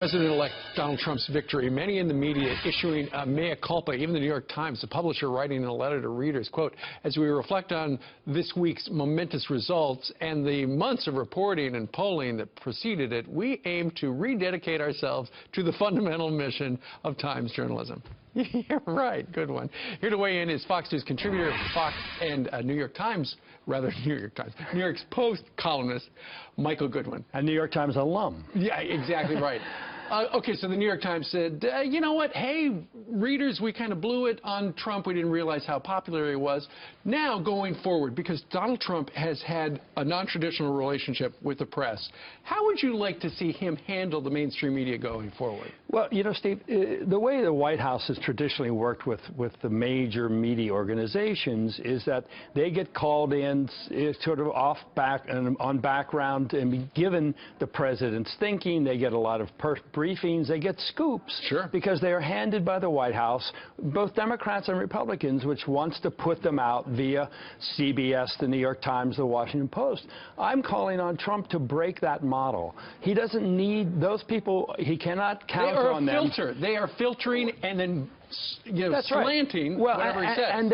President-elect Donald Trump's victory, many in the media issuing a mea culpa, even the New York Times, the publisher writing in a letter to readers, quote, as we reflect on this week's momentous results and the months of reporting and polling that preceded it, we aim to rededicate ourselves to the fundamental mission of Times journalism. You're right, good one. Here to weigh in is Fox News contributor, Fox and New York Post columnist, Michael Goodwin. A New York Times alum. Yeah, exactly right. Okay, so the New York Times said, you know what, hey, readers, we kind of blew it on Trump. We didn't realize how popular he was. Now, going forward, because Donald Trump has had a non-traditional relationship with the press, how would you like to see him handle the mainstream media going forward? Well, you know, Steve, the way the White House has traditionally worked with the major media organizations is that they get called in sort of on background and be given the president's thinking. They get a lot of briefings, they get scoops, sure, because they are handed by the White House, both Democrats and Republicans, which wants to put them out via CBS, the New York Times, the Washington Post. I'm calling on Trump to break that model. He doesn't need those people. He cannot count on them. They are a filter. They are filtering and then, you know, slanting whatever he says. And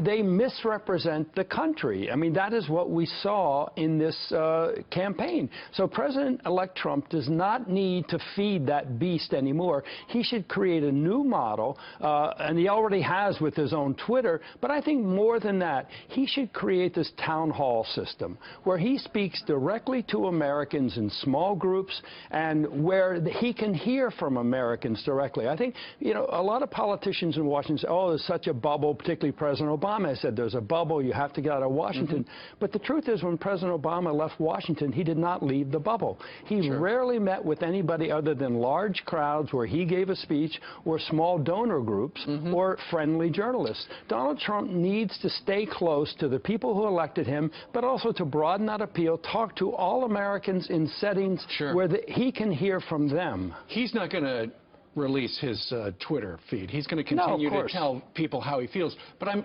they misrepresent the country. I mean, that is what we saw in this campaign. So President-elect Trump does not need to feed that beast anymore. He should create a new model, and he already has with his own Twitter. But I think more than that, he should create this town hall system where he speaks directly to Americans in small groups and where he can hear from Americans directly. I think, you know, a lot of politicians in Washington say, oh, there's such a bubble, particularly President Obama said there's a bubble, you have to get out of Washington. But the truth is, when President Obama left Washington, he did not leave the bubble. He rarely met with anybody other than large crowds where he gave a speech, or small donor groups, or friendly journalists. Donald Trump needs to stay close to the people who elected him, but also to broaden that appeal, talk to all Americans in settings where he can hear from them. He's not going to release his Twitter feed. He's going to continue to tell people how he feels. But I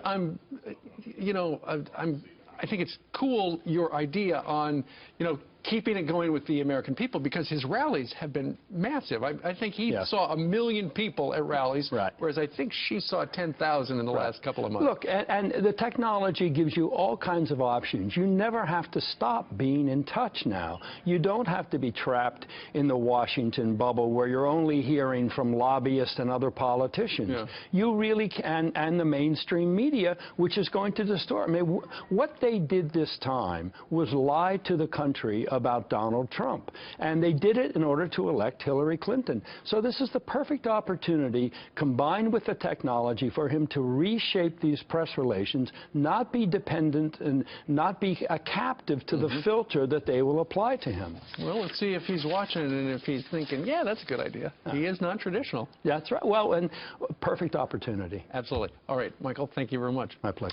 think it's cool, your idea on, you know, keeping it going with the American people, because his rallies have been massive. I think he saw 1 million people at rallies, whereas I think she saw 10,000 in the last couple of months. Look, and the technology gives you all kinds of options. You never have to stop being in touch now. You don't have to be trapped in the Washington bubble where you're only hearing from lobbyists and other politicians. You really can, and the mainstream media, which is going to distort. I mean, what they did this time was lie to the country about Donald Trump, and they did it in order to elect Hillary Clinton. So this is the perfect opportunity, combined with the technology, for him to reshape these press relations, not be dependent and not be a captive to the filter that they will apply to him. Well, let's see if he's watching and if he's thinking, yeah, that's a good idea. He is non-traditional. That's right. Well, and perfect opportunity. Absolutely. All right, Michael, thank you very much. My pleasure.